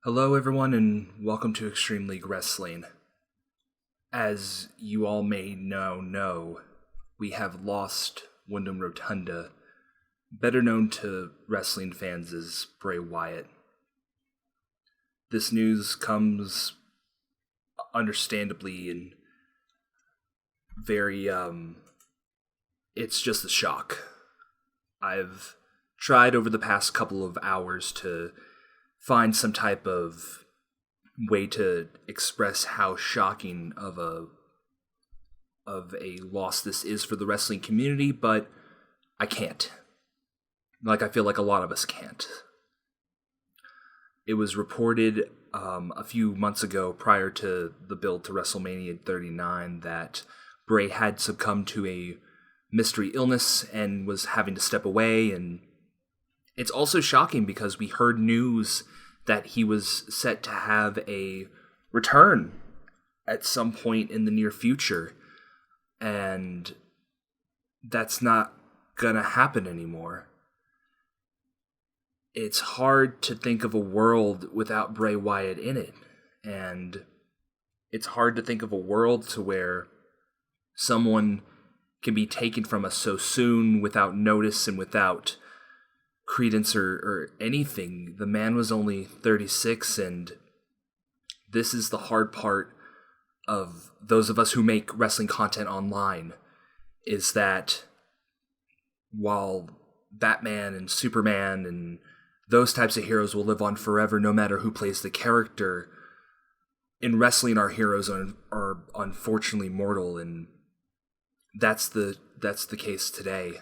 Hello, everyone, and welcome to Extreme League Wrestling. As you all may know, we have lost Windham Rotunda, better known to wrestling fans as Bray Wyatt. This news comes understandably and very, it's just a shock. I've tried over the past couple of hours to find some type of way to express how shocking of a loss this is for the wrestling community, but I can't. I feel like a lot of us can't. It was reported a few months ago, prior to the build to WrestleMania 39, that Bray had succumbed to a mystery illness and was having to step away, and it's also shocking because we heard news that he was set to have a return at some point in the near future, and that's not gonna happen anymore. It's hard to think of a world without Bray Wyatt in it, and it's hard to think of a world to where someone can be taken from us so soon without notice and without credence or anything. The man was only 36, and this is the hard part of those of us who make wrestling content online, is that while Batman and Superman and those types of heroes will live on forever no matter who plays the character, in wrestling our heroes are unfortunately mortal, and that's the case today.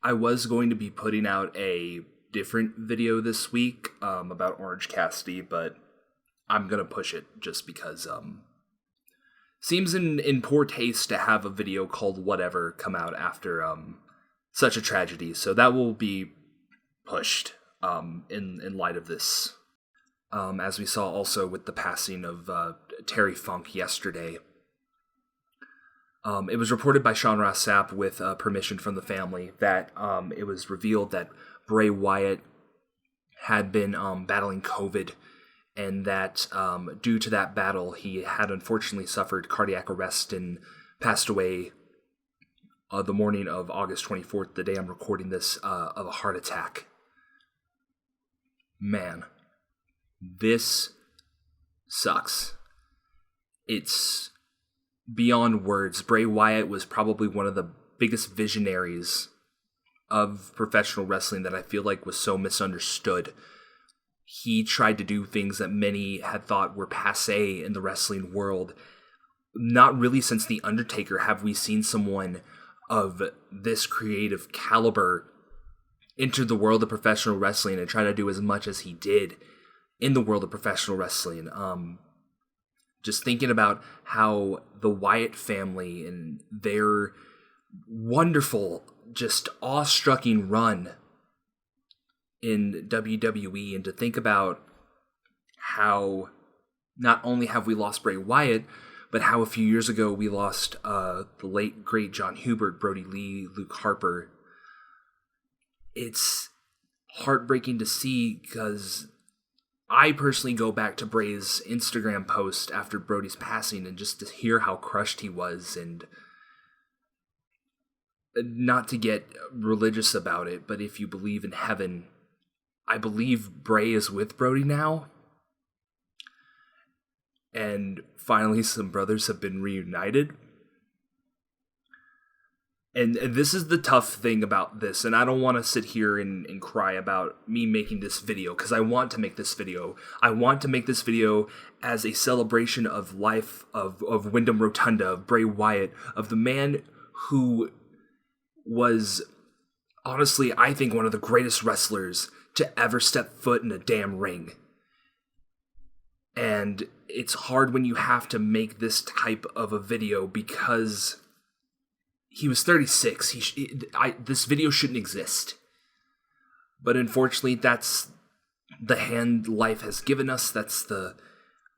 I was going to be putting out a different video this week about Orange Cassidy, but I'm going to push it just because seems in poor taste to have a video called Whatever come out after such a tragedy. So that will be pushed in light of this. As we saw also with the passing of Terry Funk yesterday. It was reported by Sean Ross Sapp with permission from the family that it was revealed that Bray Wyatt had been battling COVID, and that due to that battle, he had unfortunately suffered cardiac arrest and passed away the morning of August 24th, the day I'm recording this, of a heart attack. Man, this sucks. It's beyond words. Bray Wyatt was probably one of the biggest visionaries of professional wrestling that I feel like was so misunderstood. He tried to do things that many had thought were passé in the wrestling world. Not really since The Undertaker have we seen someone of this creative caliber enter the world of professional wrestling and try to do as much as he did in the world of professional wrestling. Just thinking about how the Wyatt family and their wonderful, just awe-striking run in WWE, and to think about how not only have we lost Bray Wyatt, but how a few years ago we lost the late, great John Hubert, Brody Lee, Luke Harper. It's heartbreaking to see because I personally go back to Bray's Instagram post after Brody's passing and just to hear how crushed he was, and not to get religious about it, but if you believe in heaven, I believe Bray is with Brody now. And finally some brothers have been reunited. And this is the tough thing about this, and I don't want to sit here and cry about me making this video, because I want to make this video. I want to make this video as a celebration of life of Windham Rotunda, of Bray Wyatt, of the man who was, honestly, I think one of the greatest wrestlers to ever step foot in a damn ring. And it's hard when you have to make this type of a video because he was 36. This video shouldn't exist. But unfortunately, that's the hand life has given us. That's the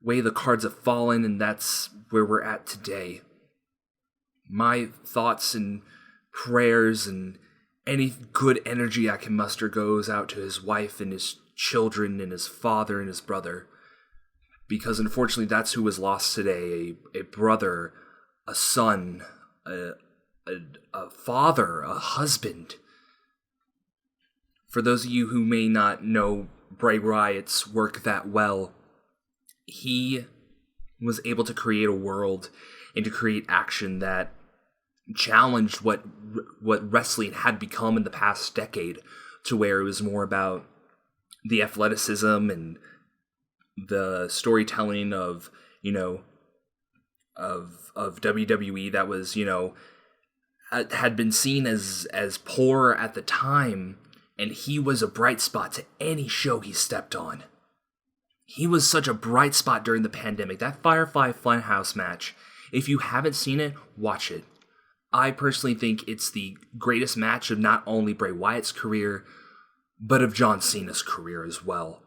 way the cards have fallen, and that's where we're at today. My thoughts and prayers and any good energy I can muster goes out to his wife and his children and his father and his brother. Because unfortunately that's who was lost today. A brother, a son, a father, a husband. For those of you who may not know Bray Wyatt's work that well, he was able to create a world and to create action that challenged what wrestling had become in the past decade, to where it was more about the athleticism and the storytelling of WWE that was, had been seen as poor at the time, and he was a bright spot to any show he stepped on. He was such a bright spot during the pandemic. That Firefly Funhouse match, if you haven't seen it, watch it. I personally think it's the greatest match of not only Bray Wyatt's career, but of John Cena's career as well.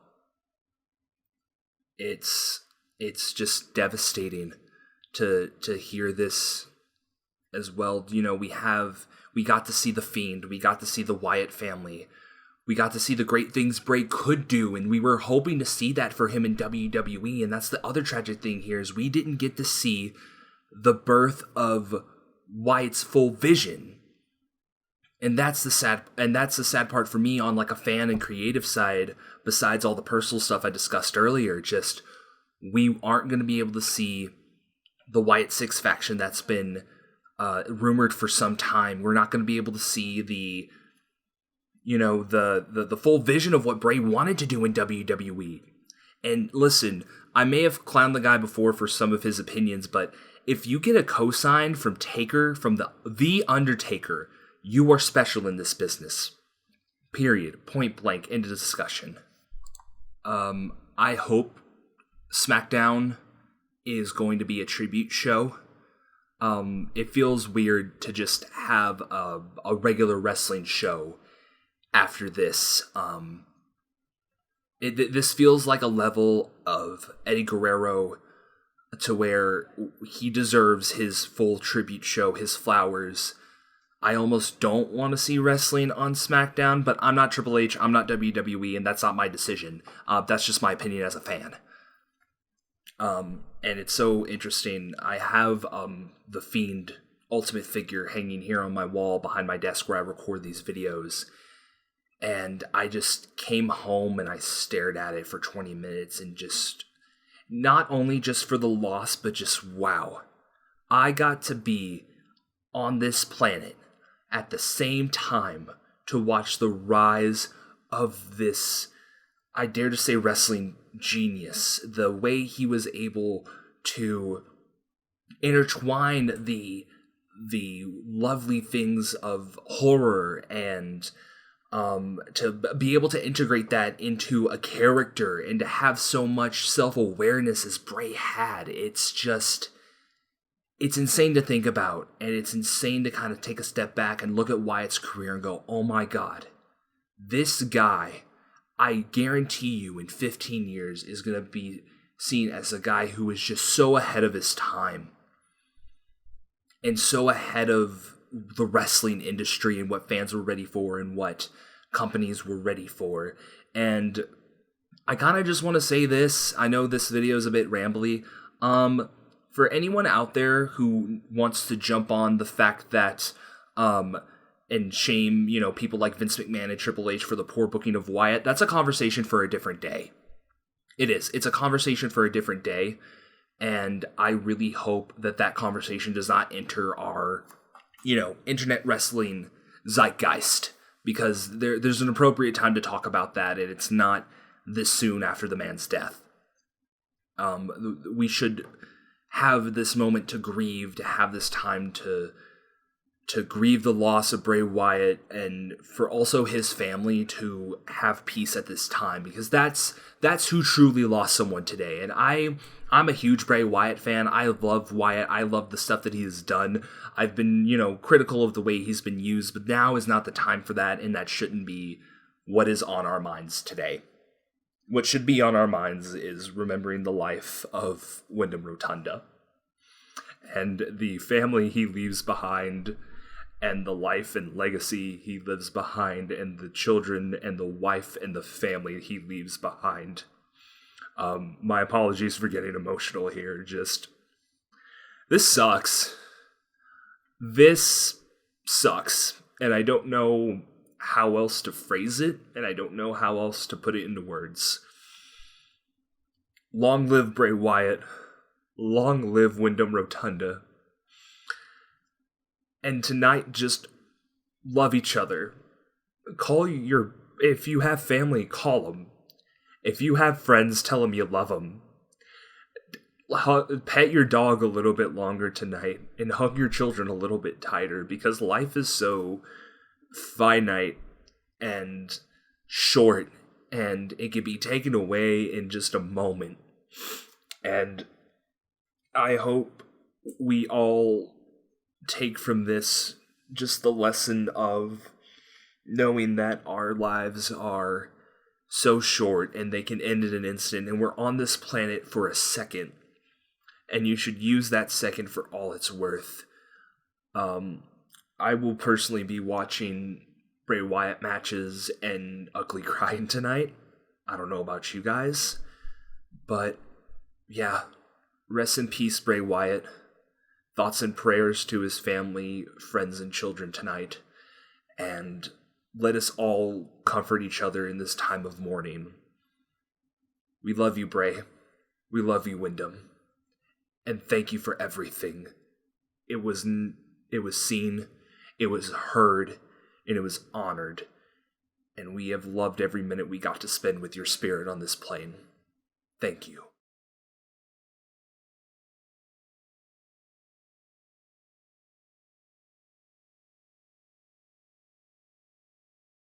It's just devastating to hear this as well. We got to see The Fiend, we got to see the Wyatt family, we got to see the great things Bray could do, and we were hoping to see that for him in WWE, and that's the other tragic thing here, is we didn't get to see the birth of Wyatt's full vision. And that's the sad part for me on like a fan and creative side, besides all the personal stuff I discussed earlier. Just, we aren't going to be able to see the Wyatt Six faction that's been rumored for some time. We're not going to be able to see the full vision of what Bray wanted to do in WWE. And listen, I may have clowned the guy before for some of his opinions, but if you get a cosign from Taker, from the Undertaker, you are special in this business. Period. Point blank. End of discussion. I hope SmackDown is going to be a tribute show. It feels weird to just have a regular wrestling show after this. This feels like a level of Eddie Guerrero to where he deserves his full tribute show, his flowers. I almost don't want to see wrestling on SmackDown, but I'm not Triple H, I'm not WWE, and that's not my decision. That's just my opinion as a fan. And it's so interesting. I have the Fiend Ultimate figure hanging here on my wall behind my desk where I record these videos. And I just came home and I stared at it for 20 minutes and just, not only just for the loss, but just wow. I got to be on this planet at the same time to watch the rise of this, I dare to say, wrestling genius. The way he was able to intertwine the lovely things of horror and to be able to integrate that into a character and to have so much self-awareness as Bray had. It's insane to think about, and it's insane to kind of take a step back and look at Wyatt's career and go, oh my god, this guy, I guarantee you in 15 years is going to be seen as a guy who is just so ahead of his time and so ahead of the wrestling industry and what fans were ready for and what companies were ready for. And I kind of just want to say this. I know this video is a bit rambly. For anyone out there who wants to jump on the fact that and shame, people like Vince McMahon and Triple H for the poor booking of Wyatt, that's a conversation for a different day. It is. It's a conversation for a different day. And I really hope that conversation does not enter our, internet wrestling zeitgeist, because there's an appropriate time to talk about that, and it's not this soon after the man's death. We should have this moment to grieve, to have this time to grieve the loss of Bray Wyatt, and for also his family to have peace at this time, because that's who truly lost someone today. And I'm a huge Bray Wyatt fan. I love Wyatt. I love the stuff that he has done. I've been, critical of the way he's been used, but now is not the time for that, and that shouldn't be what is on our minds today. What should be on our minds is remembering the life of Windham Rotunda and the family he leaves behind, and the life and legacy he lives behind, and the children and the wife and the family he leaves behind. My apologies for getting emotional here. Just, this sucks. This sucks. And I don't know how else to phrase it, and I don't know how else to put it into words. Long live Bray Wyatt. Long live Windham Rotunda. And tonight, just love each other. If you have family, call them. If you have friends, tell them you love them. Pet your dog a little bit longer tonight, and hug your children a little bit tighter, because life is so finite and short, and it can be taken away in just a moment. And I hope we all take from this just the lesson of knowing that our lives are so short and they can end in an instant, and we're on this planet for a second, and you should use that second for all it's worth. I will personally be watching Bray Wyatt matches and ugly crying tonight. I don't know about you guys, but yeah, rest in peace, Bray Wyatt. Thoughts and prayers to his family, friends, and children tonight. And let us all comfort each other in this time of mourning. We love you, Bray. We love you, Windham. And thank you for everything. It was seen, it was heard, and it was honored. And we have loved every minute we got to spend with your spirit on this plane. Thank you.